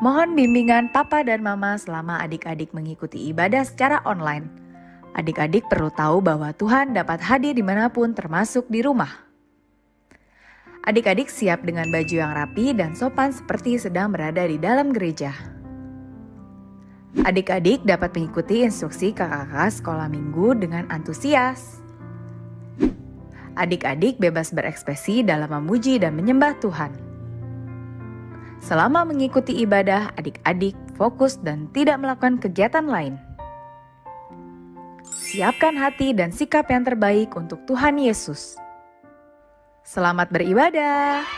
Mohon bimbingan papa dan mama selama adik-adik mengikuti ibadah secara online. Adik-adik perlu tahu bahwa Tuhan dapat hadir dimanapun termasuk di rumah. Adik-adik siap dengan baju yang rapi dan sopan seperti sedang berada di dalam gereja. Adik-adik dapat mengikuti instruksi kakak-kakak sekolah minggu dengan antusias. Adik-adik bebas berekspresi dalam memuji dan menyembah Tuhan. Selama mengikuti ibadah, adik-adik fokus dan tidak melakukan kegiatan lain. Siapkan hati dan sikap yang terbaik untuk Tuhan Yesus. Selamat beribadah.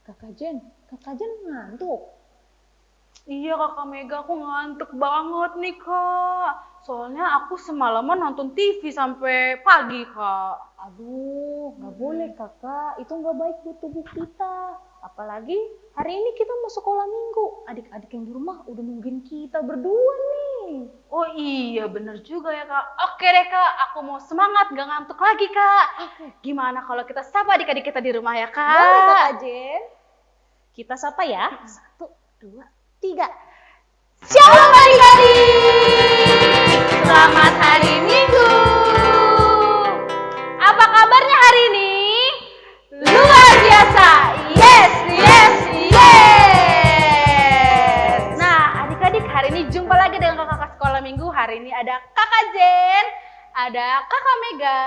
Kakak Jen ngantuk. Iya Kakak Mega, aku ngantuk banget nih Kak. Soalnya aku semalaman nonton TV sampai pagi Kak. Aduh, nggak boleh kakak. Itu nggak baik buat tubuh kita. Apalagi hari ini kita mau sekolah minggu. Adik-adik yang di rumah udah nungguin kita berdua nih. Oh iya bener juga ya Kak. Oke deh Kak, aku mau semangat gak ngantuk lagi Kak. Gimana kalau kita sapa adik-adik kita di rumah ya Kak? Boleh Kakak Jen. Kita sapa ya. 1, 2, 3. Shalom adik-adik. Selamat hari Minggu. Apa kabarnya hari ini? Luar biasa. Yes, yes, yes. Nah, adik-adik hari ini jumpa lagi dengan kakak sekolah minggu. Hari ini ada Kakak Jen, ada Kakak Mega,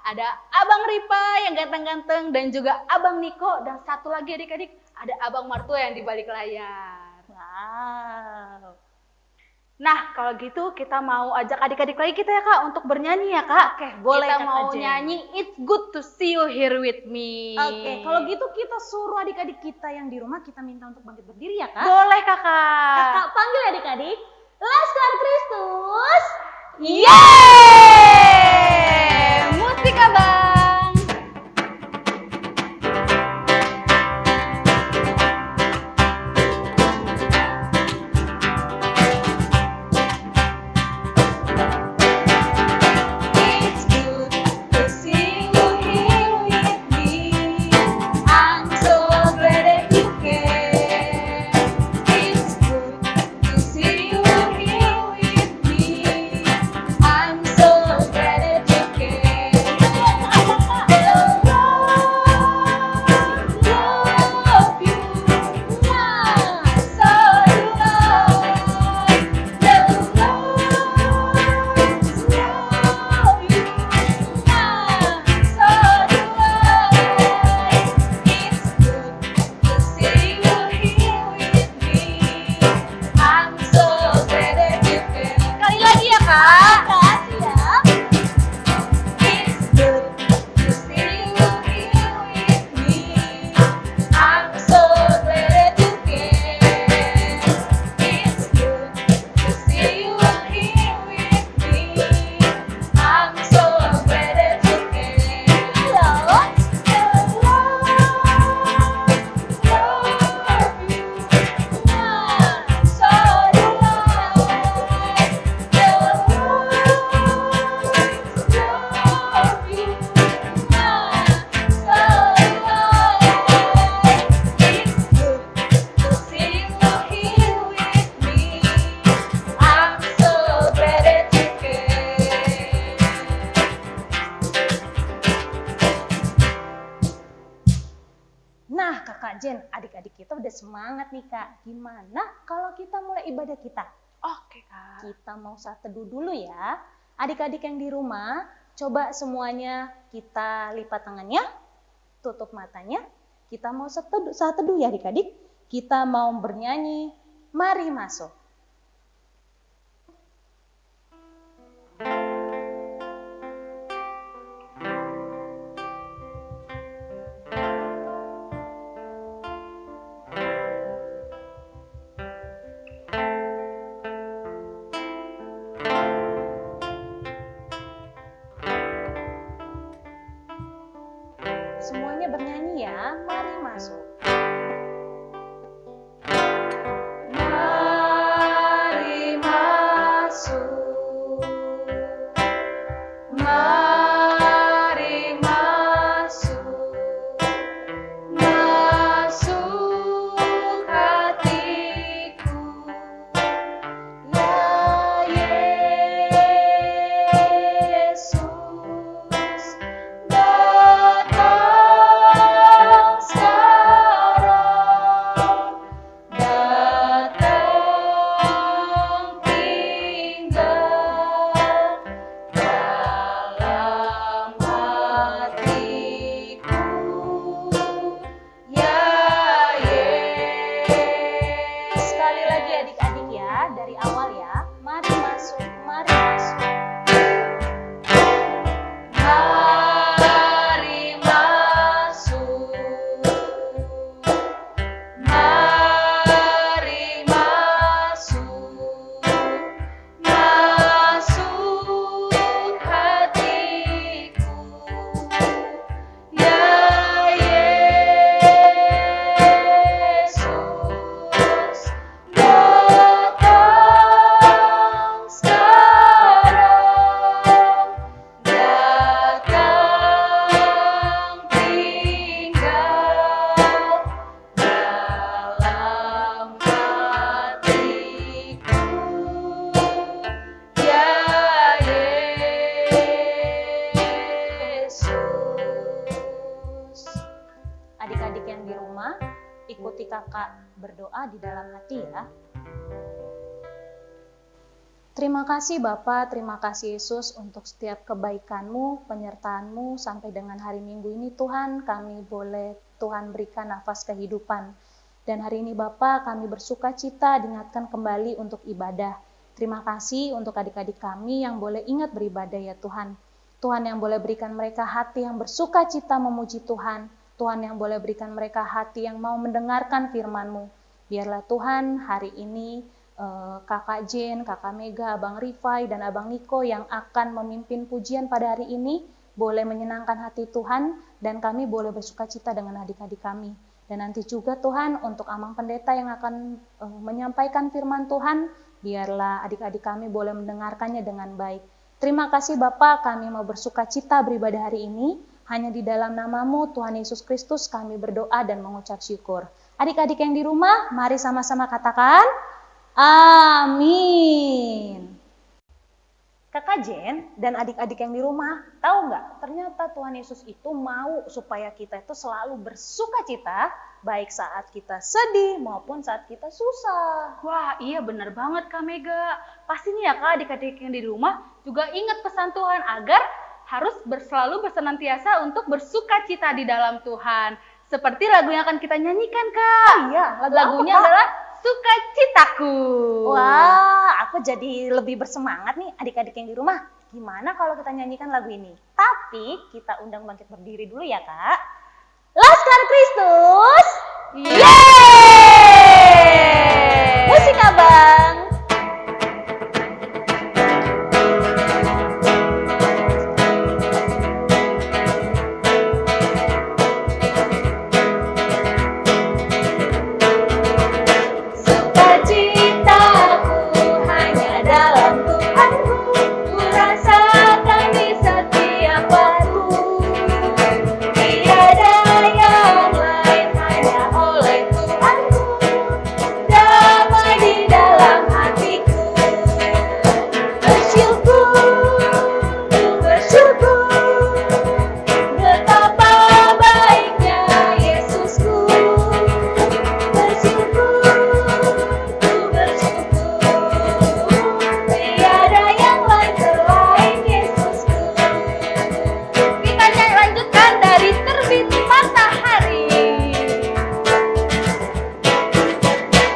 ada Abang Ripa yang ganteng-ganteng dan juga Abang Niko, dan satu lagi adik-adik ada Abang Martua yang di balik layar. Wow. Nah, kalau gitu kita mau ajak adik-adik lagi kita ya Kak untuk bernyanyi ya Kak. Oke, boleh kita Kakak mau Jen. nyanyi It's Good to See You Here With Me. Oke, kalau gitu kita suruh adik-adik kita yang di rumah kita minta untuk bangkit berdiri ya Kak. Boleh Kakak. Kakak panggil adik-adik. Laskar Kristus. Yeay! Musik Abang. It's good to see you here with me. I'm so glad that you care. It's good to see you here with me. I'm so glad that you care. Love you, so do I. Sekali lagi ya Kak. Makasih ya. It's good to see you here with me. I'm so glad that you care. It's good to see you here with me. I'm so glad that you care. Love you. So do Nah Kakak Jen, adik-adik kita udah semangat nih Kak. Gimana kalau kita mulai ibadah kita? Oke Kak. Kita mau saat teduh dulu ya. Adik-adik yang di rumah, coba semuanya kita lipat tangannya, tutup matanya. Kita mau saat teduh ya adik-adik. Kita mau bernyanyi, mari masuk. Semuanya bernyanyi ya, mari masuk. Mari berdoa di dalam hati ya. Terima kasih Bapa, terima kasih Yesus untuk setiap kebaikan-Mu, penyertaan-Mu sampai dengan hari Minggu ini Tuhan, kami boleh Tuhan berikan nafas kehidupan. Dan hari ini Bapa, kami bersuka cita diingatkan kembali untuk ibadah. Terima kasih untuk adik-adik kami yang boleh ingat beribadah ya Tuhan. Tuhan yang boleh berikan mereka hati yang bersuka cita memuji Tuhan. Tuhan yang boleh berikan mereka hati yang mau mendengarkan firman-Mu. Biarlah Tuhan hari ini Kakak Jen, Kakak Mega, Abang Rifai, dan Abang Niko yang akan memimpin pujian pada hari ini boleh menyenangkan hati Tuhan dan kami boleh bersuka cita dengan adik-adik kami. Dan nanti juga Tuhan untuk Amang Pendeta yang akan menyampaikan firman Tuhan, biarlah adik-adik kami boleh mendengarkannya dengan baik. Terima kasih Bapak, kami mau bersuka cita beribadah hari ini. Hanya di dalam nama-Mu Tuhan Yesus Kristus kami berdoa dan mengucap syukur. Adik-adik yang di rumah, mari sama-sama katakan, amin. Kakak Jen dan adik-adik yang di rumah, tahu nggak? Ternyata Tuhan Yesus itu mau supaya kita itu selalu bersuka cita, baik saat kita sedih maupun saat kita susah. Wah, iya benar banget Kak Mega. Pasti nih ya Kak, adik-adik yang di rumah juga ingat pesan Tuhan agar harus selalu bersenantiasa untuk bersuka cita di dalam Tuhan. Seperti lagu yang akan kita nyanyikan Kak. Iya, Lagunya adalah Sukacitaku. Wah, aku jadi lebih bersemangat nih adik-adik yang di rumah. Gimana kalau kita nyanyikan lagu ini? Tapi kita undang bangkit berdiri dulu ya Kak. Laskar Kristus. Yeay! Musik Abang. Sukacitaku hanya dalam Tuhanku, ku rasakan di setiap waktu. Tiada yang lain, hanya oleh Tuhanku, damai di dalam hatiku. Bersyukur, ku bersyukur, betapa baiknya Yesusku. Bersyukur, ku bersyukur, tiada yang lain selain Yesusku. Kita lanjutkan dari terbit matahari.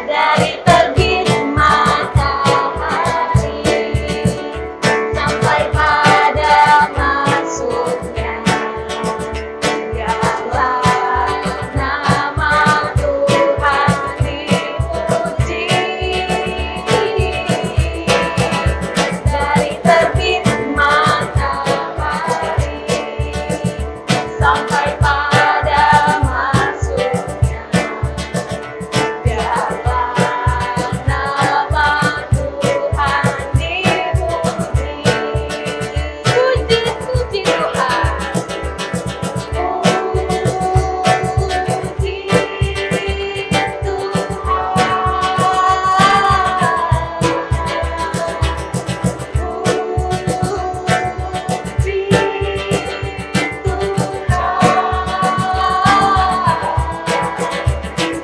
Dari terbit matahari sampai pada masuknya, biarlah nama Tuhan dipuji. Dari terbit matahari sampai pada masuknya, biarlah nama Tuhan dipuji. Puji, puji Tuhan. Puji Tuhan.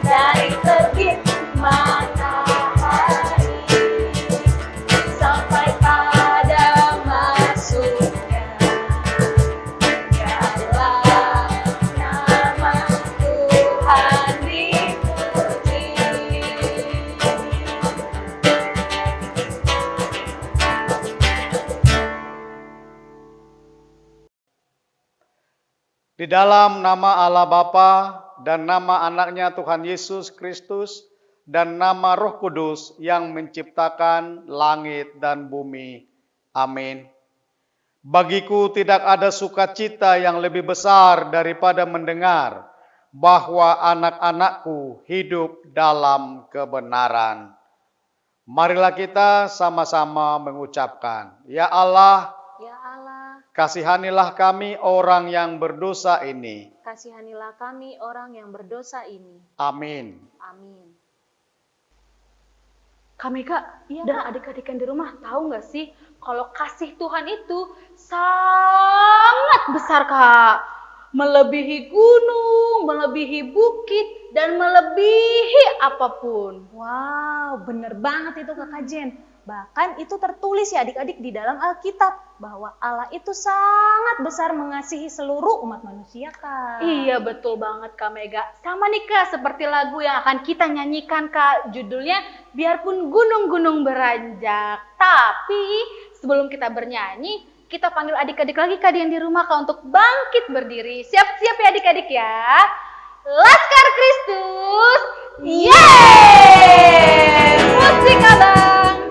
Dari terbit matahari sampai pada masuknya, biarlah nama Tuhan dipuji. Di dalam nama Allah Bapa dan nama anaknya Tuhan Yesus Kristus dan nama Roh Kudus yang menciptakan langit dan bumi. Amin. Bagiku tidak ada sukacita yang lebih besar daripada mendengar bahwa anak-anakku hidup dalam kebenaran. Marilah kita sama-sama mengucapkan, Ya Allah, Ya Allah, kasihanilah kami orang yang berdosa ini. kasihanilah kami orang yang berdosa ini. Amin. Amin. Kak Mega Iya, dan Kak. adik-adik yang di rumah tahu nggak sih kalau kasih Tuhan itu sangat besar Kak. melebihi gunung, melebihi bukit, dan melebihi apapun. Wow, bener banget itu Kakak Jen. Bahkan itu tertulis ya adik-adik di dalam Alkitab bahwa Allah itu sangat besar mengasihi seluruh umat manusia, Kak. Iya, betul banget Kak Mega. Sama nih Kak, seperti lagu yang akan kita nyanyikan Kak, judulnya Biarpun Gunung-Gunung Beranjak. Tapi sebelum kita bernyanyi, kita panggil adik-adik lagi Kak yang di rumah Kak untuk bangkit berdiri. Siap-siap ya adik-adik ya. Laskar Kristus. Yeay! Musik abang.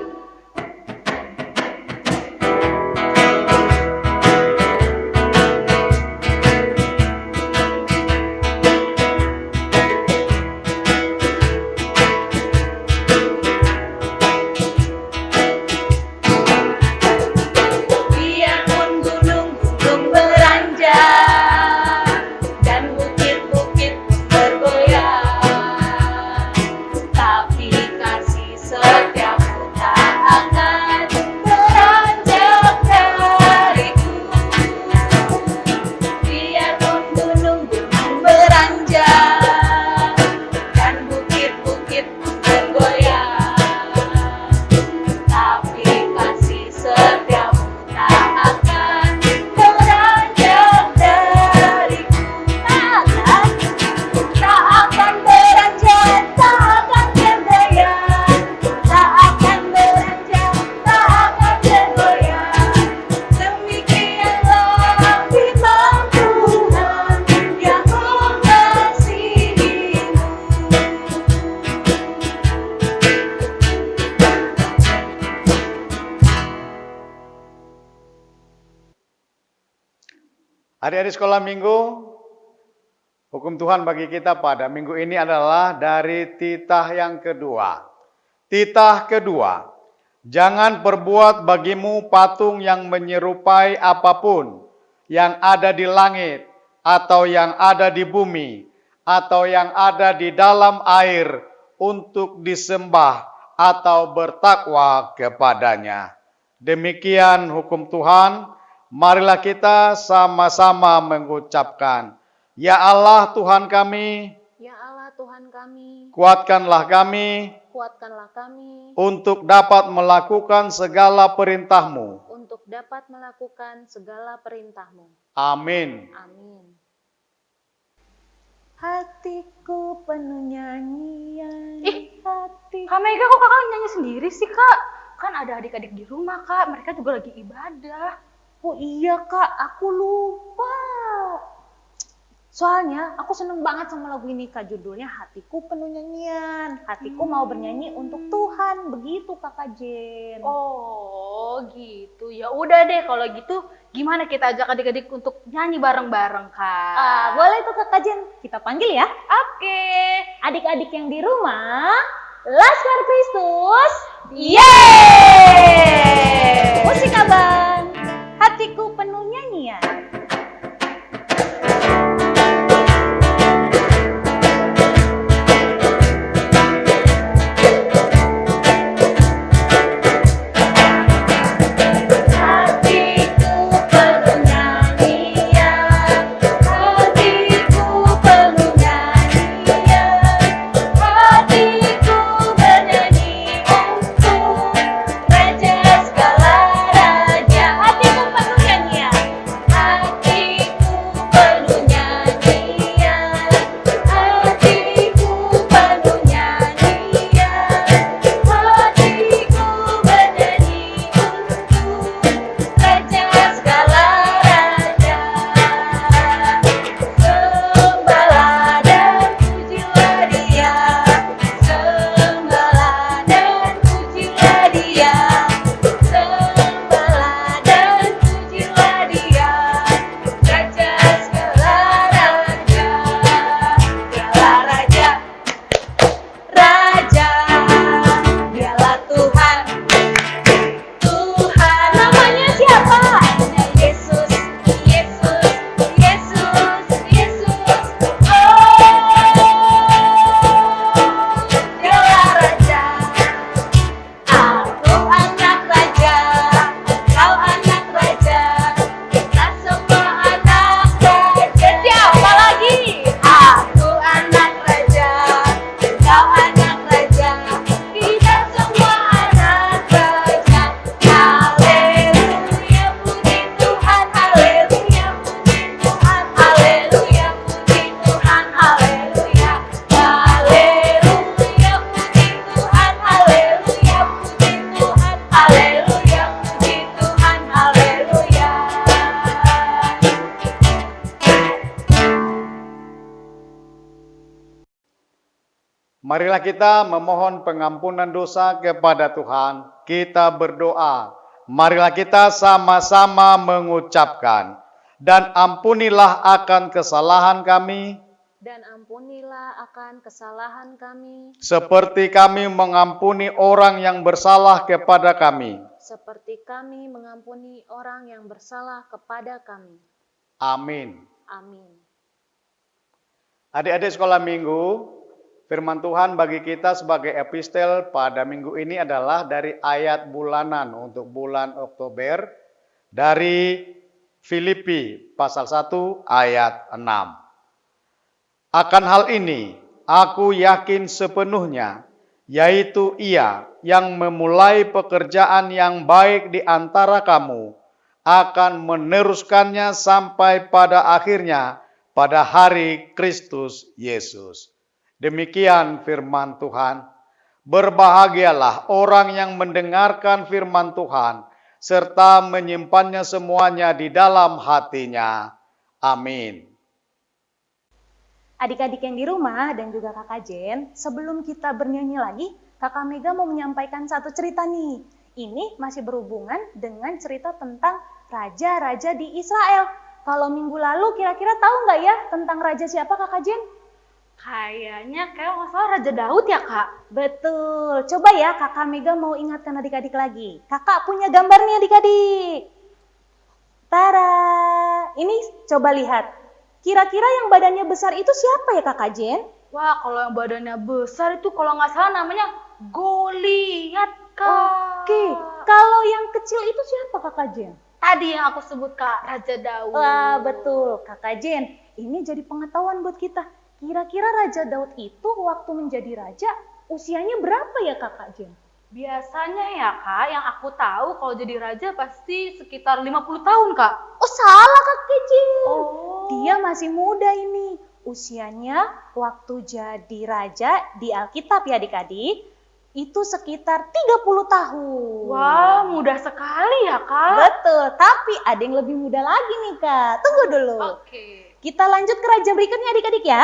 Biarpun gunung-gunung beranjak dan bukit-bukit bergoyang, tapi kasih setiamu tak akan beranjak dariku. Biarpun gunung-gunung beranjak dan bukit-bukit bergoyang, tapi kasih setiamu tak akan beranjak dariku. Tak akan beranjak, tak akan bergoyang. Tak akan beranjak, tak akan bergoyang. Demikianlah firman Tuhan yang mengasihimu. Adik-adik sekolah minggu, hukum Tuhan bagi kita pada minggu ini adalah dari titah yang kedua. Titah kedua, jangan berbuat bagimu patung yang menyerupai apapun yang ada di langit, atau yang ada di bumi, atau yang ada di dalam air untuk disembah atau bertakwa kepadanya. Demikian hukum Tuhan. Marilah kita sama-sama mengucapkan, Ya Allah Tuhan kami, Ya Allah Tuhan kami, kuatkanlah kami kuatkanlah kami untuk dapat melakukan segala perintah-Mu. untuk dapat melakukan segala perintah-Mu. Amin. Amin. Hatiku penuh nyanyian. Kak Mega kok kakak nyanyi sendiri sih Kak? Kan ada adik-adik di rumah Kak, mereka juga lagi ibadah. Oh iya Kak, aku lupa. Soalnya aku seneng banget sama lagu ini Kak, judulnya Hatiku Penuh Nyanyian. Hatiku mau bernyanyi untuk Tuhan, begitu Kakak Jen. Oh gitu, ya udah deh kalau gitu gimana kita ajak adik-adik untuk nyanyi bareng-bareng Kak? Boleh tuh Kakak Jen, kita panggil ya. Oke. Adik-adik yang di rumah, Laskar Kristus. Yeay! Musik abang, Hatiku Penuh Nyanyian. Hatiku penuh nyanyian, hatiku penuh nyanyian, hatiku bernyanyi untuk Marilah kita memohon pengampunan dosa kepada Tuhan. Kita berdoa. Marilah kita sama-sama mengucapkan, dan ampunilah akan kesalahan kami, Dan ampunilah akan kesalahan kami, seperti kami mengampuni orang yang bersalah kepada kami. seperti kami mengampuni orang yang bersalah kepada kami. Amin. Amin. Adik-adik sekolah minggu, firman Tuhan bagi kita sebagai epistel pada minggu ini adalah dari ayat bulanan untuk bulan Oktober dari Filipi pasal 1 ayat 6. Akan hal ini, aku yakin sepenuhnya, yaitu Ia yang memulai pekerjaan yang baik di antara kamu, akan meneruskannya sampai pada akhirnya, pada hari Kristus Yesus. Demikian firman Tuhan. Berbahagialah orang yang mendengarkan firman Tuhan, serta menyimpannya semuanya di dalam hatinya. Amin. Adik-adik yang di rumah dan juga Kakak Jen, sebelum kita bernyanyi lagi, Kakak Mega mau menyampaikan satu cerita nih. Ini masih berhubungan dengan cerita tentang raja-raja di Israel. Kalau minggu lalu kira-kira tahu nggak ya tentang raja siapa Kakak Jen? Kayaknya kayak nggak salah Raja Daud ya kak? Betul. Coba ya Kakak Mega mau ingatkan adik-adik lagi. Kakak punya gambarnya adik-adik. Tara, ini coba lihat. Kira-kira yang badannya besar itu siapa ya Kakak Jen? Wah, kalau yang badannya besar itu kalau nggak salah namanya Goliat kak. Oke, kalau yang kecil itu siapa Kakak Jen? Tadi yang aku sebut kak, Raja Daud. Wah, betul. Kakak Jen, ini jadi pengetahuan buat kita. Kira-kira Raja Daud itu waktu menjadi raja, usianya berapa ya Kakak Jen? Biasanya ya kak, yang aku tahu kalau jadi raja pasti sekitar 50 tahun kak. Oh, salah Kakak Jen. Oh. Dia masih muda ini. Usianya waktu jadi raja di Alkitab ya adik-adik, itu sekitar 30 tahun. Wah, mudah sekali ya kak. Betul, tapi ada yang lebih muda lagi nih Kak. Tunggu dulu. Oke. Kita lanjut ke raja berikutnya adik-adik ya.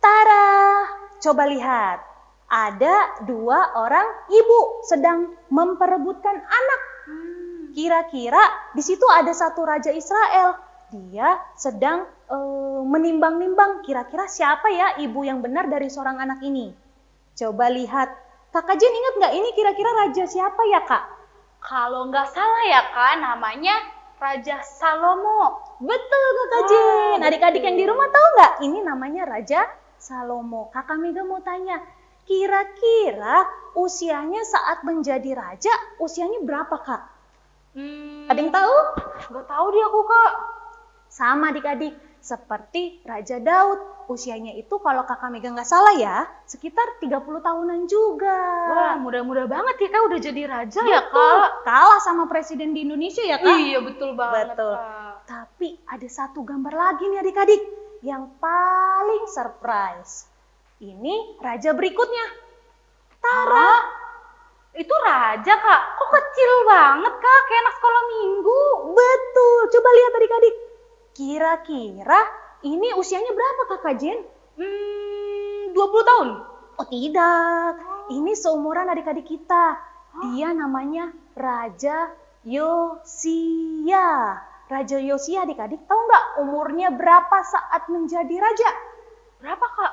Tara, coba lihat. Ada dua orang ibu sedang memperebutkan anak. Kira-kira di situ ada satu raja Israel. Dia sedang menimbang-nimbang kira-kira siapa ya ibu yang benar dari seorang anak ini. Coba lihat. Kakak Jen ingat nggak ini kira-kira raja siapa ya Kak? Kalau nggak salah ya kak, namanya Raja Salomo. Betul Kakak Jen. Adik-adik yang di rumah tahu nggak? Ini namanya Raja Salomo. Kakak Mega mau tanya, kira-kira usianya saat menjadi raja, usianya berapa Kak? Ada yang tahu? Nggak tahu dia aku kak. Sama adik-adik, seperti Raja Daud. Usianya itu kalau Kakak Mega nggak salah ya, sekitar 30 tahunan juga. Wah, mudah-mudah banget ya kak udah jadi raja Betul. ya kak. Kalah sama presiden di Indonesia ya Kak? Iya betul banget Betul. kak. Tapi ada satu gambar lagi nih adik-adik yang paling surprise. Ini raja berikutnya. Tara. Itu raja kak, kok kecil banget kak, kayak anak sekolah minggu. Betul. Coba lihat adik-adik. Kira-kira ini usianya berapa Kakak Jen? 20 tahun. Oh tidak. Ini seumuran adik-adik kita. Dia namanya Raja Yosia. Raja Yosia adik-adik tahu nggak umurnya berapa saat menjadi raja? Berapa kak?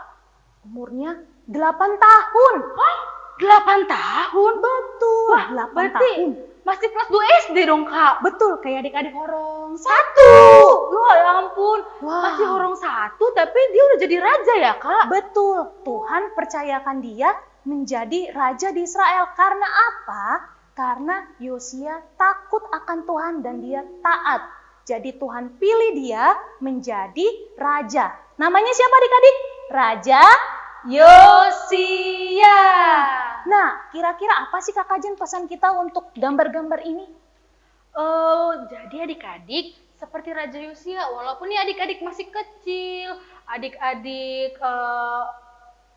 Umurnya 8 tahun. Hah? 8 tahun? Betul. Wah, 8 berarti tahun. masih kelas 2 SD dong kak. Betul, kayak adik-adik horong Satu. Wah ya ampun, Wah. masih orang satu tapi dia udah jadi raja ya kak? Betul, Tuhan percayakan dia menjadi raja di Israel. Karena apa? Karena Yosia takut akan Tuhan dan dia taat. Jadi Tuhan pilih dia menjadi raja. Namanya siapa adik-adik? Raja Yosia. Nah, kira-kira apa sih Kakak Jen pesan kita untuk gambar-gambar ini? Oh, jadi adik-adik seperti Raja Yosia, walaupun nih adik-adik masih kecil, adik-adik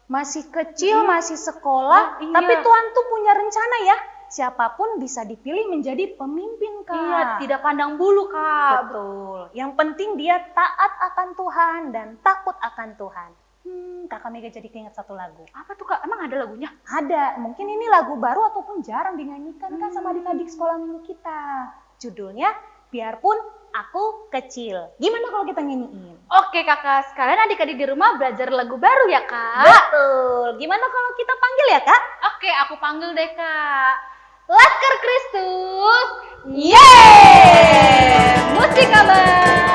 Masih kecil, masih sekolah, Iya. tapi Tuhan tuh punya rencana ya. Siapapun bisa dipilih menjadi pemimpin, Kak. iya, tidak pandang bulu kak. Betul. Yang penting dia taat akan Tuhan dan takut akan Tuhan. Kakak Mega jadi keinget satu lagu. Apa tuh Kak? Emang ada lagunya? Ada, mungkin ini lagu baru ataupun jarang dinyanyikan kan sama adik-adik sekolah minggu kita. Judulnya Biarpun Aku Kecil. Gimana kalau kita nyanyiin? Oke Kakak, sekalian adik-adik di rumah belajar lagu baru ya Kak? Betul. Gimana kalau kita panggil ya, Kak? Oke, aku panggil deh Kak. Laskar Kristus. Yeay! Musik Abang.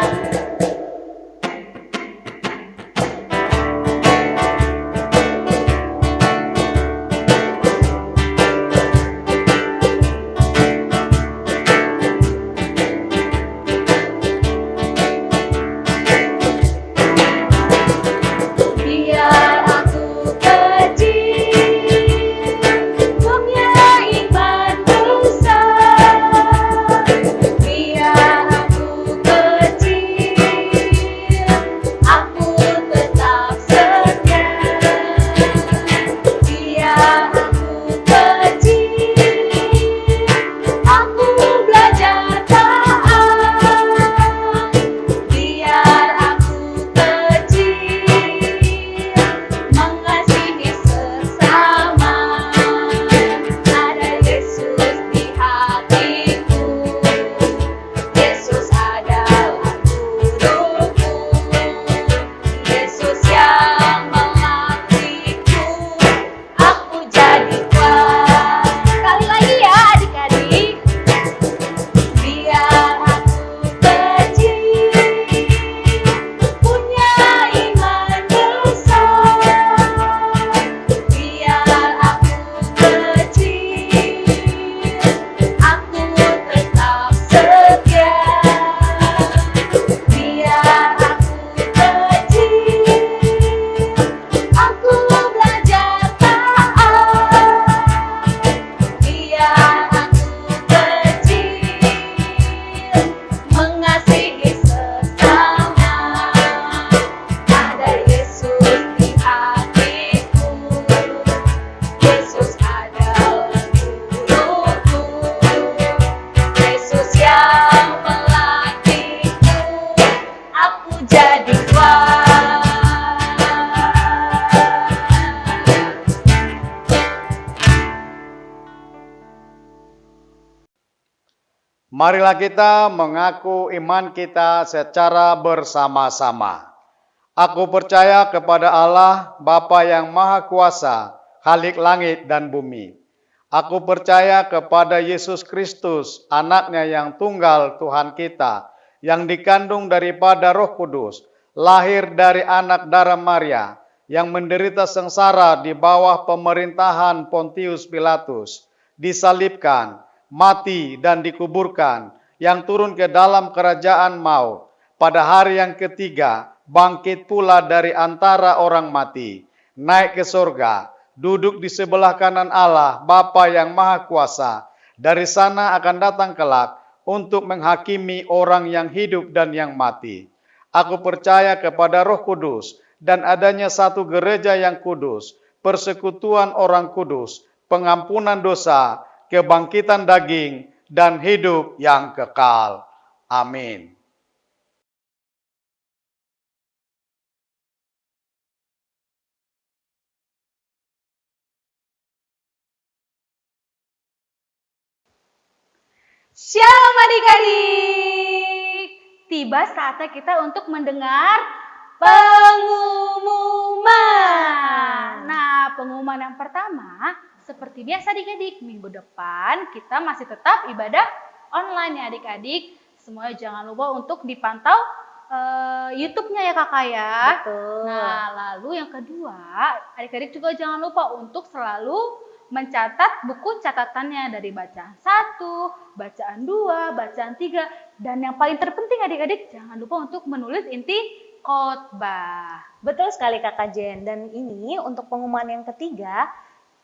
Biar aku kecil, punya iman besar. Biar aku kecil, aku tetap setia. Biar aku kecil, aku belajar taat. Biar aku kecil, mengasihi sesama. Ada Yesus di hatiku, Yesus adalah guruku, Yesus yang melatihku, aku jadi kuat. Sekali lagi ya adik-adik. Biar aku kecil, punya iman besar. Biar aku kecil, aku tetap setia. Biar aku kecil, aku belajar taat. Biar aku kecil, mengasihi sesama. Ada Yesus di hatiku, Yesus adalah guruku, Yesus yang melatihku, aku jadi kuat. Marilah kita mengaku iman kita secara bersama-sama. Aku percaya kepada Allah, Bapa yang Maha Kuasa, Khalik langit dan bumi. Aku percaya kepada Yesus Kristus, anaknya yang tunggal Tuhan kita, yang dikandung daripada Roh Kudus, lahir dari anak darah Maria, yang menderita sengsara di bawah pemerintahan Pontius Pilatus, disalibkan, mati dan dikuburkan, yang turun ke dalam kerajaan maut, pada hari yang ketiga bangkit pula dari antara orang mati, naik ke surga, duduk di sebelah kanan Allah Bapa yang Maha Kuasa. Dari sana akan datang kelak untuk menghakimi orang yang hidup dan yang mati. Aku percaya kepada Roh Kudus dan adanya satu gereja yang kudus, persekutuan orang kudus, pengampunan dosa, kebangkitan daging, dan hidup yang kekal. Amin. Shalom adik-adik. Tiba saatnya kita untuk mendengar pengumuman. Nah, pengumuman yang pertama, seperti biasa adik-adik, minggu depan kita masih tetap ibadah online ya adik-adik. Semuanya jangan lupa untuk dipantau YouTube-nya ya kakak ya. Betul. Nah, lalu yang kedua, adik-adik juga jangan lupa untuk selalu mencatat buku catatannya dari bacaan 1, bacaan 2, bacaan 3, dan yang paling terpenting adik-adik jangan lupa untuk menulis inti khotbah. Betul sekali Kakak Jen. Dan ini untuk pengumuman yang ketiga,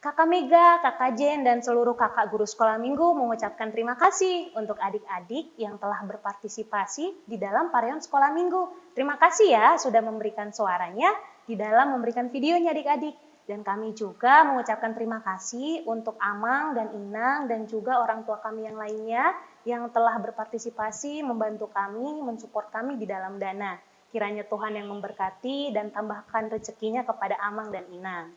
Kakak Mega, Kakak Jen, dan seluruh kakak guru sekolah minggu mengucapkan terima kasih untuk adik-adik yang telah berpartisipasi di dalam Pareon Sekolah Minggu. Terima kasih ya sudah memberikan suaranya di dalam memberikan videonya adik-adik. Dan kami juga mengucapkan terima kasih untuk Amang dan Inang dan juga orang tua kami yang lainnya yang telah berpartisipasi membantu kami, mensupport kami di dalam dana. Kiranya Tuhan yang memberkati dan tambahkan rezekinya kepada Amang dan Inang.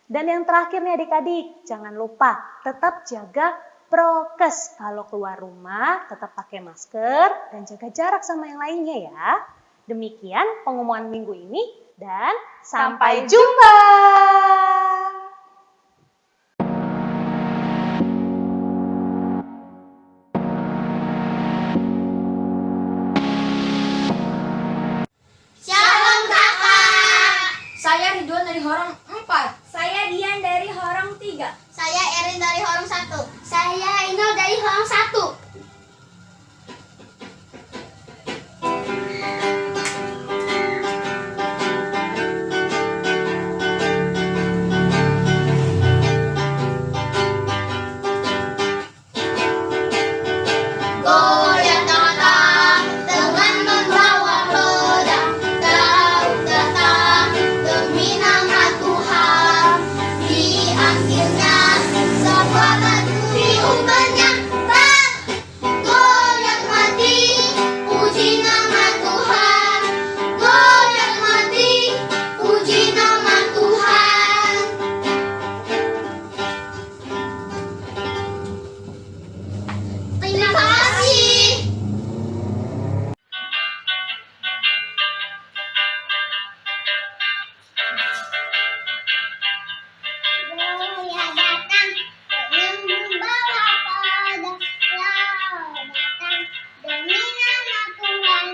Dan yang terakhir nih adik-adik, jangan lupa tetap jaga prokes. Kalau keluar rumah tetap pakai masker dan jaga jarak sama yang lainnya ya. Demikian pengumuman minggu ini dan sampai jumpa. Shalom kakak. Saya Ridwan dari Horong 4. Saya Dian dari Horong 3. Saya Erin dari Horong 1. Saya Inul dari Horong 1. Goyang datang dengan membawa pedang, Daud datang demi nama Tuhan. Diambilnya sebuah batu diumbarnya, goyang mati, puji nama Tuhan. Goyang mati, puji nama Tuhan. Terima kasih. Goyang datang dengan membawa pedang, Daud datang demi nama Tuhan.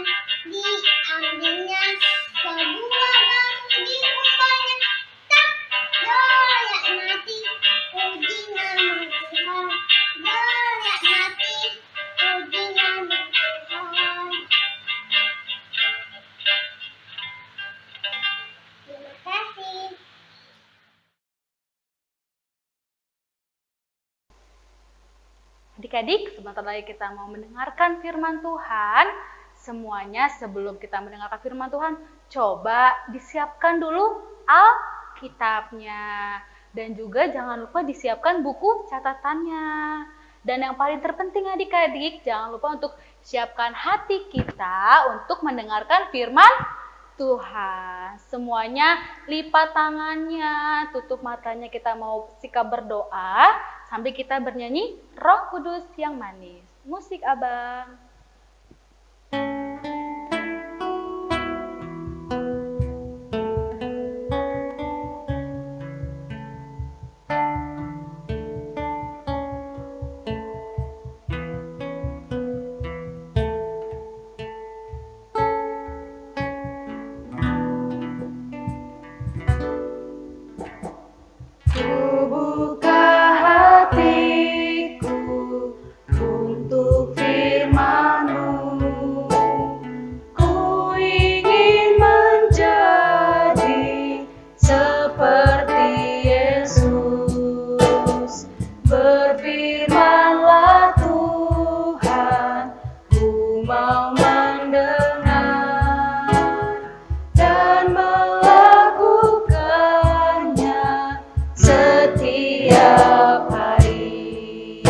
Diambilnya sebuah batu diumbarnya, goyang mati, puji nama Tuhan. Goyang mati, puji nama Tuhan. Terima kasih. Adik-adik, sebentar lagi kita mau mendengarkan firman Tuhan. Semuanya sebelum kita mendengarkan firman Tuhan, coba disiapkan dulu Alkitabnya. Dan juga jangan lupa disiapkan buku catatannya. Dan yang paling terpenting adik-adik, jangan lupa untuk siapkan hati kita untuk mendengarkan firman Tuhan. Semuanya lipat tangannya, tutup matanya, kita mau sikap berdoa sambil kita bernyanyi Roh Kudus yang manis. Musik Abang. Buka hatiku untuk firman-Mu. Ku ingin menjadi seperti Yesus. Berfirman-Lah Tuhan, ku mau mendengar dan melakukannya setiap hari.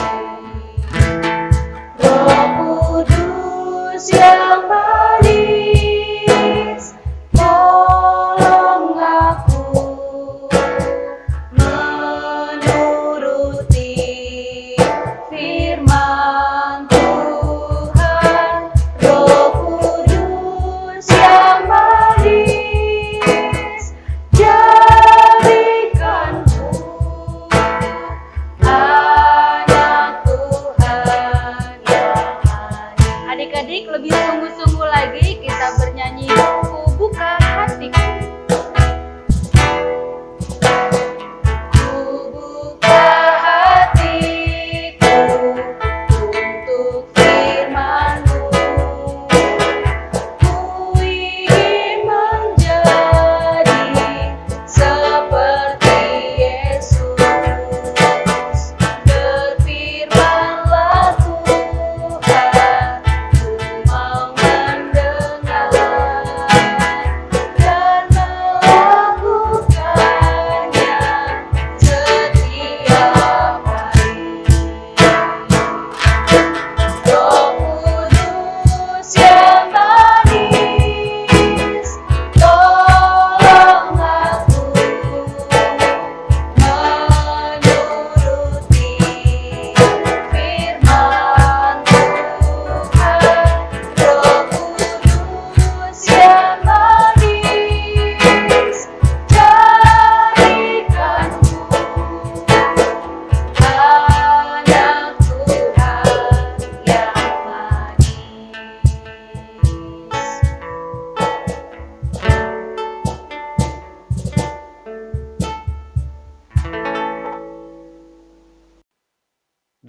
Roh Kudus yang manis, tolong aku menuruti firman Tuhan. Roh Kudus yang manis, jadikanku anak Tuhan yang manis. Adik-adik lebih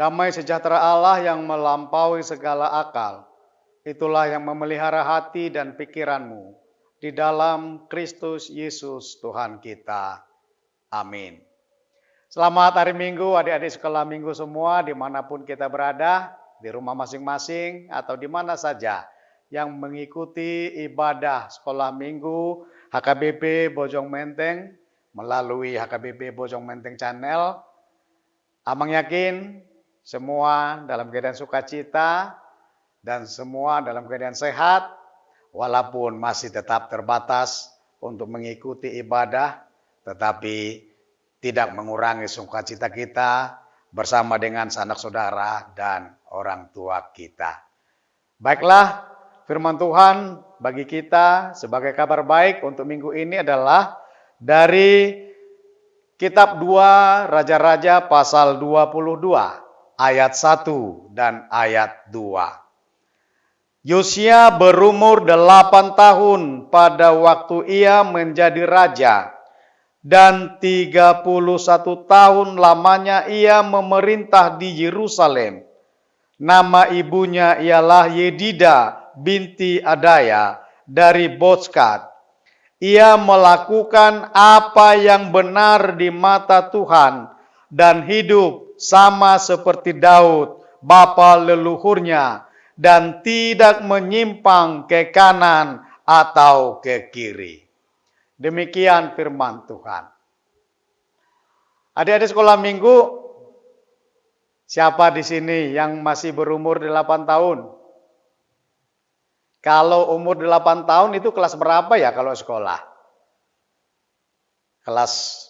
Damai sejahtera Allah yang melampaui segala akal, itulah yang memelihara hati dan pikiranmu di dalam Kristus Yesus Tuhan kita. Amin. Selamat hari Minggu adik-adik sekolah minggu semua dimanapun kita berada, di rumah masing-masing atau di mana saja yang mengikuti ibadah sekolah minggu HKBP Bojong Menteng melalui HKBP Bojong Menteng Channel. Abang yakin semua dalam keadaan sukacita dan semua dalam keadaan sehat, walaupun masih tetap terbatas untuk mengikuti ibadah, tetapi tidak mengurangi sukacita kita bersama dengan sanak saudara dan orang tua kita. Baiklah, firman Tuhan bagi kita sebagai kabar baik untuk minggu ini adalah dari Kitab 2 Raja-Raja pasal 22 ayat 1 dan ayat 2. Yosia berumur 8 tahun pada waktu ia menjadi raja, dan 31 tahun lamanya ia memerintah di Yerusalem. Nama ibunya ialah Yedida binti Adaya dari Bozkat. Ia melakukan apa yang benar di mata Tuhan dan hidup sama seperti Daud, bapa leluhurnya, dan tidak menyimpang ke kanan atau ke kiri. Demikian firman Tuhan. Adik-adik sekolah minggu, siapa di sini yang masih berumur 8 tahun? Kalau umur 8 tahun itu kelas berapa ya kalau sekolah? Kelas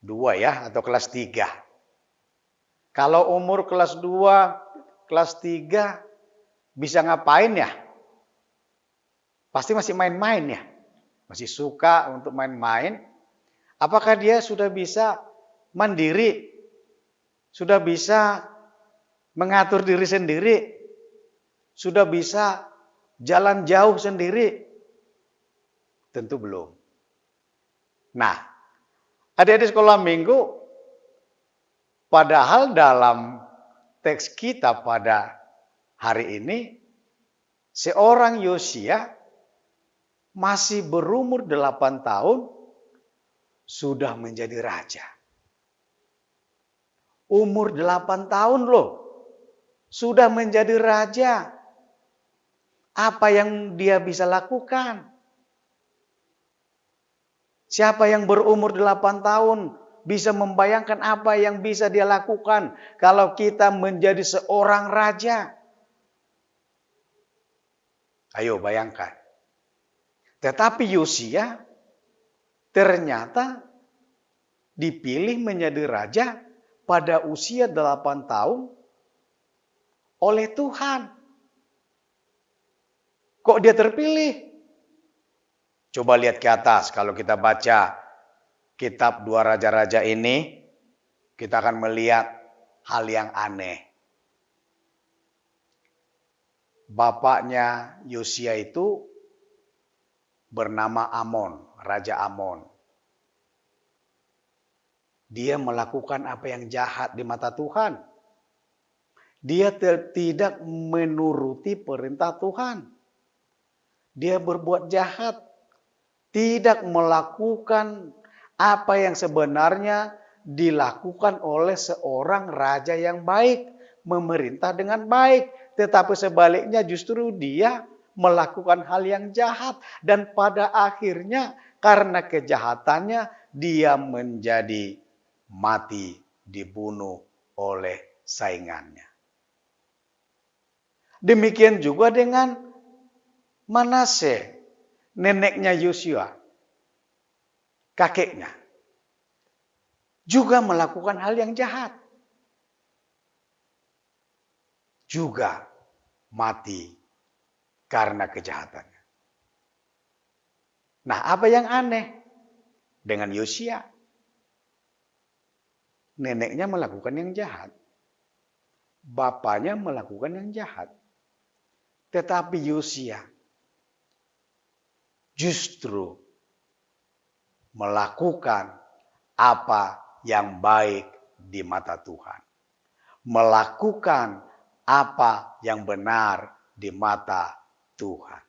2 ya atau kelas 3? Kalau umur kelas 2, kelas 3 bisa ngapain ya? Pasti masih main-main ya? Masih suka untuk main-main? Apakah dia sudah bisa mandiri? Sudah bisa mengatur diri sendiri? Sudah bisa jalan jauh sendiri? Tentu belum. Nah, adik-adik sekolah minggu, padahal dalam teks kita pada hari ini, seorang Yosia masih berumur 8 tahun sudah menjadi raja. Umur 8 tahun loh, sudah menjadi raja. Apa yang dia bisa lakukan? Siapa yang berumur 8 tahun bisa membayangkan apa yang bisa dia lakukan kalau kita menjadi seorang raja? Ayo bayangkan. Tetapi Yosia ternyata dipilih menjadi raja pada usia 8 tahun oleh Tuhan. Kok dia terpilih? Coba lihat ke atas. Kalau kita baca kitab 2 Raja-Raja ini, kita akan melihat hal yang aneh. Bapaknya Yosia itu bernama Amon, Raja Amon. Dia melakukan apa yang jahat di mata Tuhan. Dia tidak menuruti perintah Tuhan. Dia berbuat jahat, tidak melakukan apa yang sebenarnya dilakukan oleh seorang raja yang baik, memerintah dengan baik. Tetapi sebaliknya justru dia melakukan hal yang jahat. Dan pada akhirnya karena kejahatannya dia menjadi mati, dibunuh oleh saingannya. Demikian juga dengan Manase, neneknya Yosua, kakeknya, juga melakukan hal yang jahat. Juga mati karena kejahatannya. Nah, apa yang aneh dengan Yosia? Neneknya melakukan yang jahat. Bapaknya melakukan yang jahat. Tetapi Yosia justru melakukan apa yang baik di mata Tuhan. melakukan apa yang benar di mata Tuhan.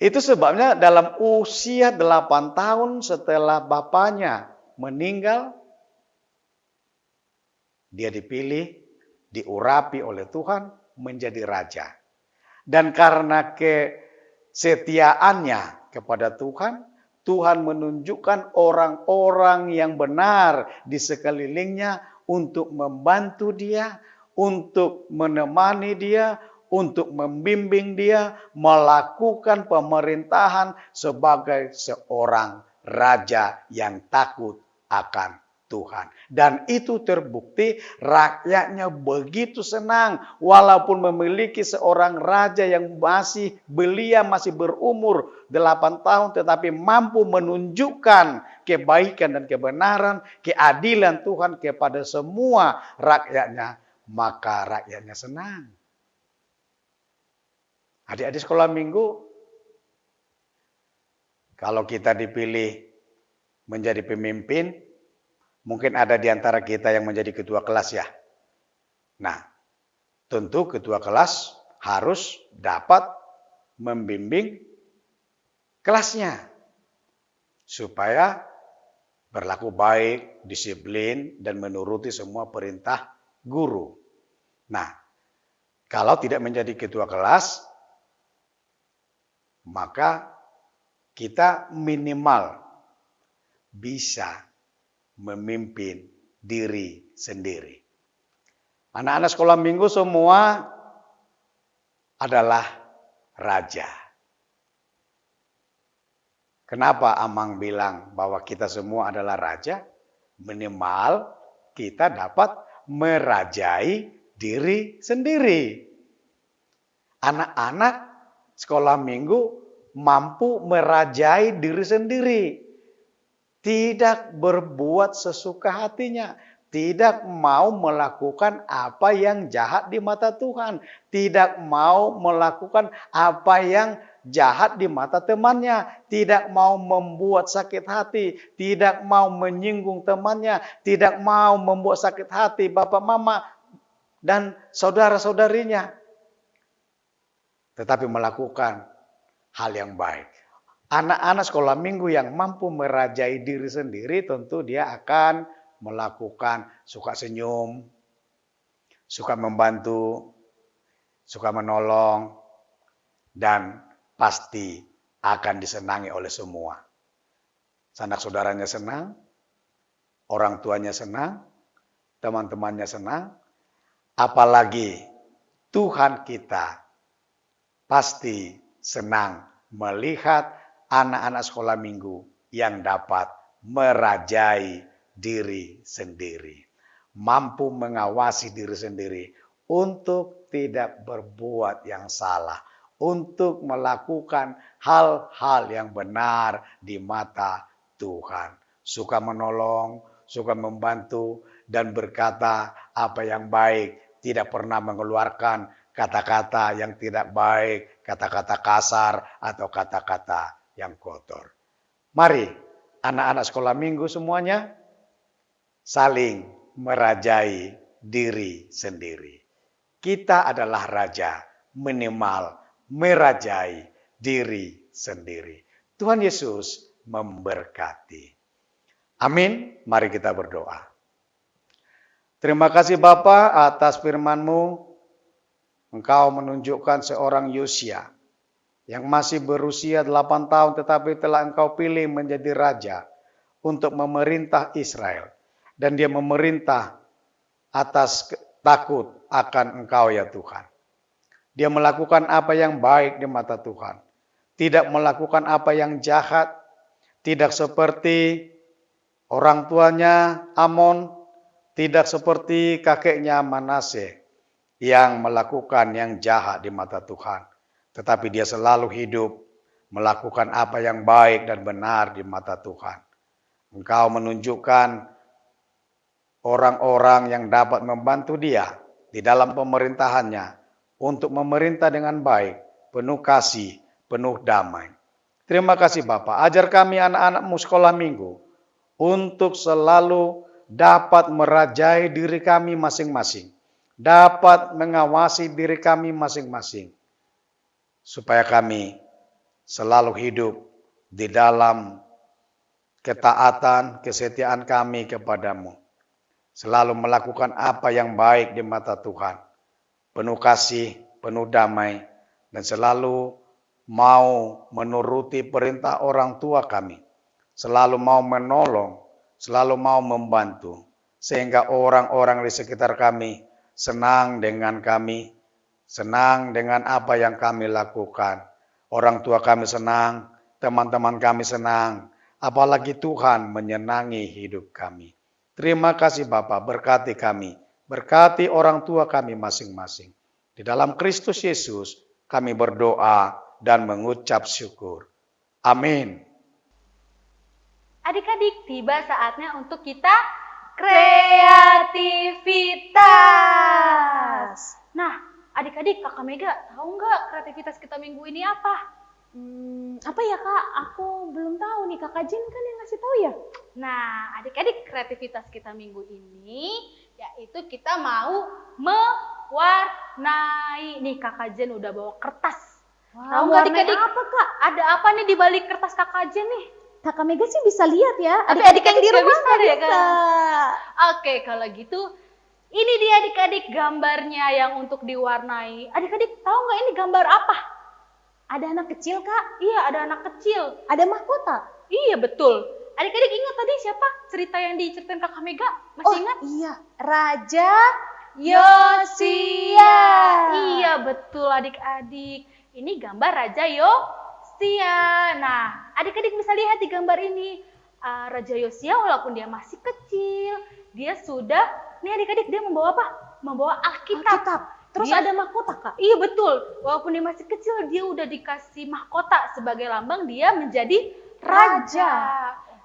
Itu sebabnya dalam usia 8 tahun setelah bapaknya meninggal, dia dipilih, diurapi oleh Tuhan menjadi raja. Dan karena kesetiaannya kepada Tuhan, Tuhan menunjukkan orang-orang yang benar di sekelilingnya untuk membantu dia, untuk menemani dia, untuk membimbing dia melakukan pemerintahan sebagai seorang raja yang takut akan Tuhan. Dan itu terbukti rakyatnya begitu senang walaupun memiliki seorang raja yang belia masih berumur 8 tahun tetapi mampu menunjukkan kebaikan dan kebenaran, keadilan Tuhan kepada semua rakyatnya, maka rakyatnya senang. Adik-adik sekolah minggu, kalau kita dipilih menjadi pemimpin, mungkin ada di antara kita yang menjadi ketua kelas ya. Nah, tentu ketua kelas harus dapat membimbing kelasnya supaya berlaku baik, disiplin, dan menuruti semua perintah guru. Nah, kalau tidak menjadi ketua kelas, maka kita minimal bisa memimpin diri sendiri. Anak-anak sekolah minggu semua adalah raja. Kenapa Amang bilang bahwa kita semua adalah raja? Minimal kita dapat merajai diri sendiri. Anak-anak sekolah minggu mampu merajai diri sendiri. Tidak berbuat sesuka hatinya. Tidak mau melakukan apa yang jahat di mata Tuhan. Tidak mau melakukan apa yang jahat di mata temannya. Tidak mau membuat sakit hati. Tidak mau menyinggung temannya. Tidak mau membuat sakit hati bapak mama dan saudara-saudarinya. Tetapi melakukan hal yang baik. Anak-anak sekolah minggu yang mampu merajai diri sendiri tentu dia akan melakukan suka senyum, suka membantu, suka menolong, dan pasti akan disenangi oleh semua. Sanak saudaranya senang, orang tuanya senang, teman-temannya senang, apalagi Tuhan kita pasti senang melihat anak-anak sekolah minggu yang dapat merajai diri sendiri. Mampu mengawasi diri sendiri untuk tidak berbuat yang salah. Untuk melakukan hal-hal yang benar di mata Tuhan. Suka menolong, suka membantu, dan berkata apa yang baik. Tidak pernah mengeluarkan kata-kata yang tidak baik, kata-kata kasar, atau kata-kata yang kotor. Mari anak-anak sekolah minggu semuanya saling merajai diri sendiri. Kita adalah raja, minimal merajai diri sendiri. Tuhan Yesus memberkati. Amin. Mari kita berdoa. Terima kasih Bapa atas firman-Mu. Engkau menunjukkan seorang Yosia yang masih berusia 8 tahun tetapi telah Engkau pilih menjadi raja untuk memerintah Israel. Dan dia memerintah atas takut akan Engkau ya Tuhan. Dia melakukan apa yang baik di mata Tuhan. Tidak melakukan apa yang jahat. Tidak seperti orang tuanya Amon. Tidak seperti kakeknya Manase yang melakukan yang jahat di mata Tuhan. Tetapi dia selalu hidup melakukan apa yang baik dan benar di mata Tuhan. Engkau menunjukkan orang-orang yang dapat membantu dia di dalam pemerintahannya untuk memerintah dengan baik, penuh kasih, penuh damai. Terima kasih Bapak. Ajar kami anak-anakmu sekolah minggu untuk selalu dapat merajai diri kami masing-masing, dapat mengawasi diri kami masing-masing, supaya kami selalu hidup di dalam ketaatan, kesetiaan kami kepadamu. Selalu melakukan apa yang baik di mata Tuhan. Penuh kasih, penuh damai, dan selalu mau menuruti perintah orang tua kami. Selalu mau menolong, selalu mau membantu. Sehingga orang-orang di sekitar kami senang dengan kami, senang dengan apa yang kami lakukan. Orang tua kami senang, teman-teman kami senang, apalagi Tuhan menyenangi hidup kami. Terima kasih Bapa, berkati kami, berkati orang tua kami masing-masing. Di dalam Kristus Yesus kami berdoa dan mengucap syukur. Amin. Adik-adik, tiba saatnya untuk kita kreativitas. Nah, adik-adik, Kakak Mega tahu nggak kreativitas kita minggu ini apa? Apa ya Kak? Aku belum tahu nih, Kakak Jen kan yang ngasih tahu ya? Nah, adik-adik, kreativitas kita minggu ini yaitu kita mau mewarnai. Nih, Kakak Jen udah bawa kertas. Tahu nggak adik-adik? Apa Kak? Ada apa nih di balik kertas Kakak Jen nih? Kakak Mega sih bisa lihat ya. Tapi Adik-adik yang di nggak rumah bisa nggak ya, bisa. kan? Oke, kalau gitu ini dia adik-adik gambarnya yang untuk diwarnai. Adik-adik tahu nggak ini gambar apa? Ada anak kecil Kak? Iya, ada anak kecil. Ada mahkota? Iya, betul. Adik-adik ingat tadi siapa cerita yang diceritain Kakak Mega? Masih ingat? Iya, Raja Yosia. Iya, betul adik-adik. Ini gambar Raja Yosia. Nah, adik-adik bisa lihat di gambar ini. Raja Yosia walaupun dia masih kecil, dia sudah, nih adik-adik dia membawa apa? Membawa Alkitab. Terus Dia- ada mahkota Kak? Iya betul, walaupun dia masih kecil dia udah dikasih mahkota sebagai lambang dia menjadi raja.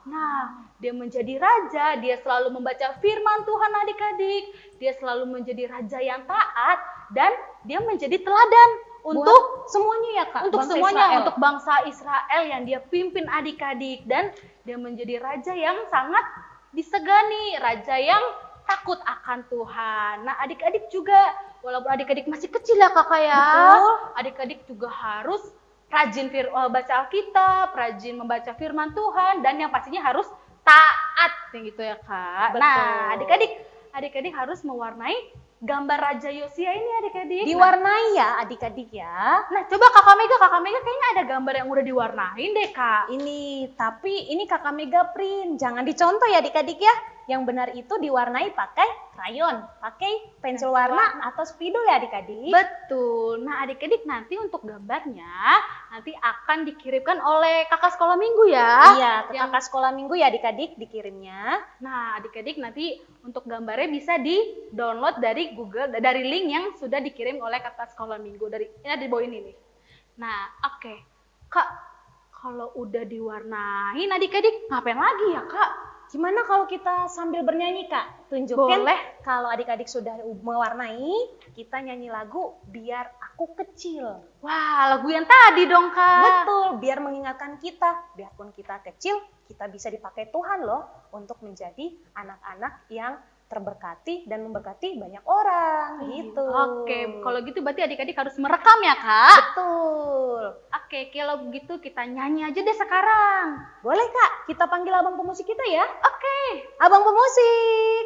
Nah, dia menjadi raja, dia selalu membaca firman Tuhan adik-adik. Dia selalu menjadi raja yang taat dan dia menjadi teladan untuk semuanya ya Kak? untuk Bangsa semuanya, Israel. untuk bangsa Israel yang dia pimpin adik-adik. Dan dia menjadi raja yang sangat disegani, raja yang takut akan Tuhan. Nah, adik-adik juga, walaupun adik-adik masih kecil ya kakak ya, Betul. adik-adik juga harus rajin baca Alkitab, rajin membaca firman Tuhan, dan yang pastinya harus taat, gitu ya kak. Betul. Nah, adik-adik harus mewarnai gambar Raja Yosia ini adik-adik. Diwarnai ya adik-adik ya. Nah, coba kakak Mega kayaknya ada gambar yang udah diwarnain deh kak. Tapi ini Kakak Mega print. Jangan dicontoh ya adik-adik ya. Yang benar itu diwarnai pakai krayon, pakai pensil warna atau spidol ya adik-adik. Betul. Nah, adik-adik nanti untuk gambarnya nanti akan dikirimkan oleh kakak sekolah minggu ya. Iya, ke Yang- kakak sekolah minggu ya adik-adik dikirimnya. Nah, adik-adik nanti untuk gambarnya bisa di-download dari Google, dari link yang sudah dikirim oleh kakak sekolah minggu. Ini di bawah ini nih. Nah, oke. Kak, kalau udah diwarnain adik-adik ngapain lagi ya kak? Gimana kalau kita sambil bernyanyi Kak? Tunjukin Boleh. kalau adik-adik sudah mewarnai, kita nyanyi lagu Biar Aku Kecil. Wah, lagu yang tadi dong kak. Betul, biar mengingatkan kita, biarpun kita kecil, kita bisa dipakai Tuhan loh untuk menjadi anak-anak yang terberkati dan memberkati banyak orang gitu. Oke, kalau gitu berarti adik-adik harus merekam ya kak? Betul. Oke, kalau begitu kita nyanyi aja deh sekarang. Boleh Kak, kita panggil abang pemusik kita ya. Oke. Abang pemusik.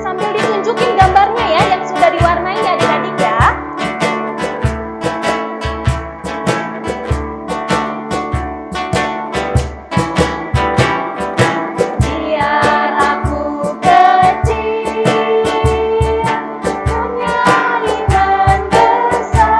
Sambil ditunjukin gambarnya ya yang sudah diwarnai ya adik-adik ya. Biar aku kecil, punya iman besar.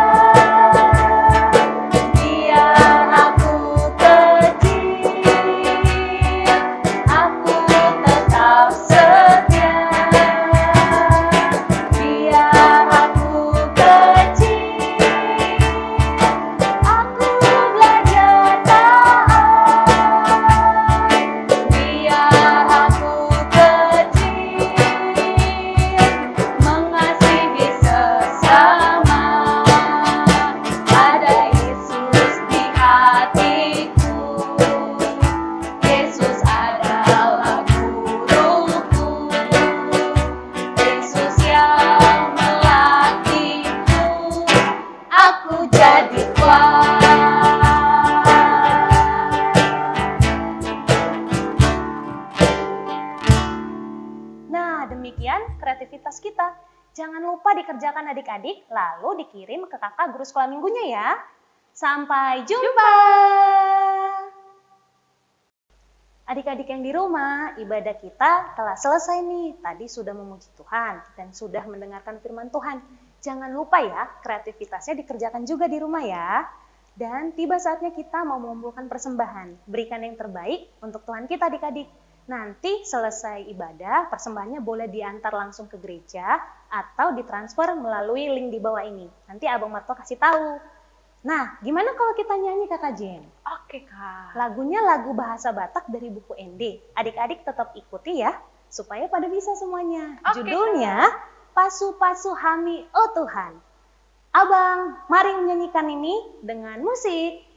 lupa dikerjakan adik-adik, lalu dikirim ke kakak guru sekolah minggunya ya. Sampai jumpa. Adik-adik yang di rumah, ibadah kita telah selesai nih. Tadi sudah memuji Tuhan dan sudah mendengarkan firman Tuhan. Jangan lupa ya, kreativitasnya dikerjakan juga di rumah ya. Dan tiba saatnya kita mau mengumpulkan persembahan. Berikan yang terbaik untuk Tuhan kita adik-adik. Nanti selesai ibadah, persembahannya boleh diantar langsung ke gereja atau ditransfer melalui link di bawah ini. Nanti Abang Marto kasih tahu. Nah, gimana kalau kita nyanyi Kakak Jen? Oke, Kak. Lagunya lagu bahasa Batak dari buku ND. Adik-adik tetap ikuti ya, supaya pada bisa semuanya. Oke, Judulnya, Pasu-Pasu Hami Oh Tuhan. Abang, mari menyanyikan ini dengan musik.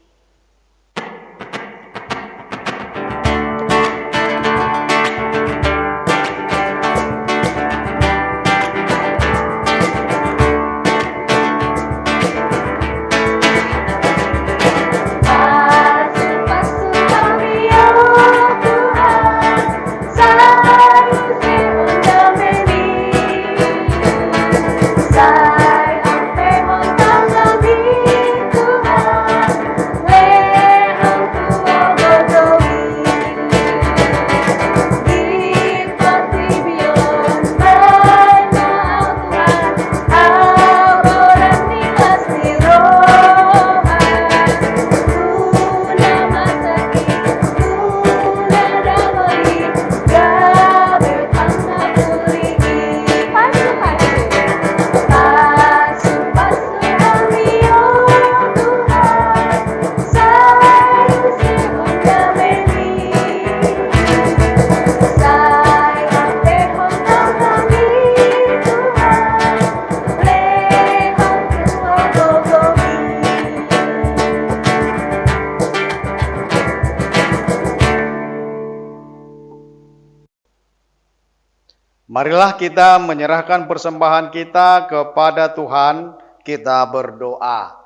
Marilah kita menyerahkan persembahan kita kepada Tuhan, kita berdoa.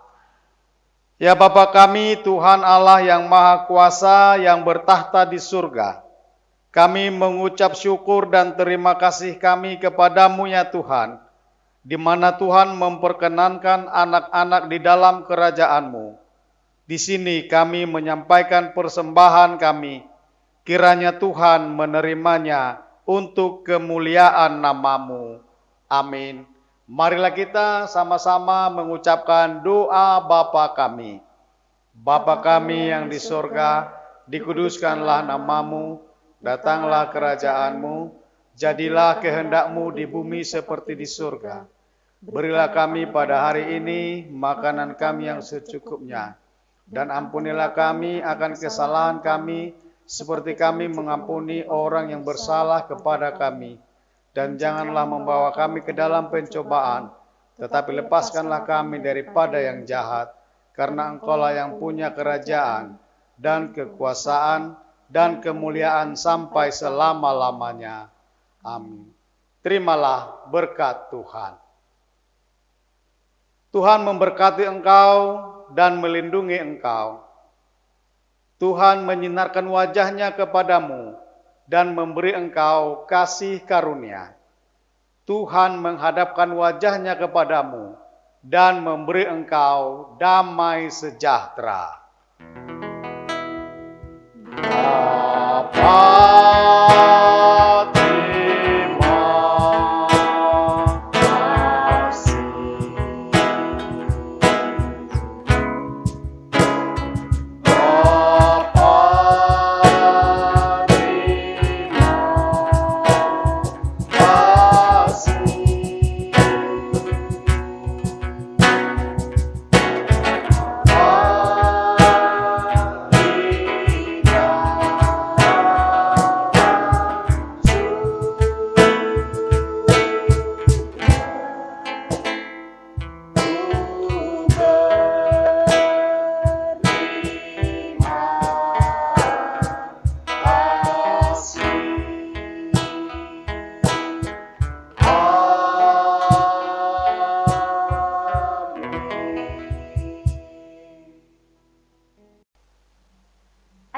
Ya Bapa kami, Tuhan Allah yang Maha Kuasa yang bertahta di surga, kami mengucap syukur dan terima kasih kami kepadamu ya Tuhan, di mana Tuhan memperkenankan anak-anak di dalam kerajaan-Mu. Di sini kami menyampaikan persembahan kami, kiranya Tuhan menerimanya untuk kemuliaan nama-Mu. Amin. Marilah kita sama-sama mengucapkan doa Bapa kami. Bapa kami yang di surga, dikuduskanlah nama-Mu, datanglah kerajaan-Mu, jadilah kehendak-Mu di bumi seperti di surga. Berilah kami pada hari ini makanan kami yang secukupnya, dan ampunilah kami akan kesalahan kami, seperti kami mengampuni orang yang bersalah kepada kami. Dan janganlah membawa kami ke dalam pencobaan, tetapi lepaskanlah kami daripada yang jahat. Karena Engkaulah yang punya kerajaan, dan kekuasaan, dan kemuliaan sampai selama-lamanya. Amin. Terimalah berkat Tuhan. Tuhan memberkati engkau dan melindungi engkau. Tuhan menyinarkan wajahnya kepadamu dan memberi engkau kasih karunia. Tuhan menghadapkan wajahnya kepadamu dan memberi engkau damai sejahtera.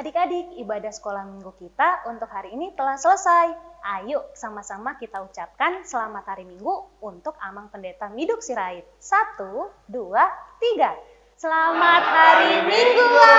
Adik-adik, ibadah sekolah minggu kita untuk hari ini telah selesai. Ayo sama-sama kita ucapkan selamat hari Minggu untuk Amang Pendeta Miduk Sirait. 1, 2, 3. Selamat hari Minggu.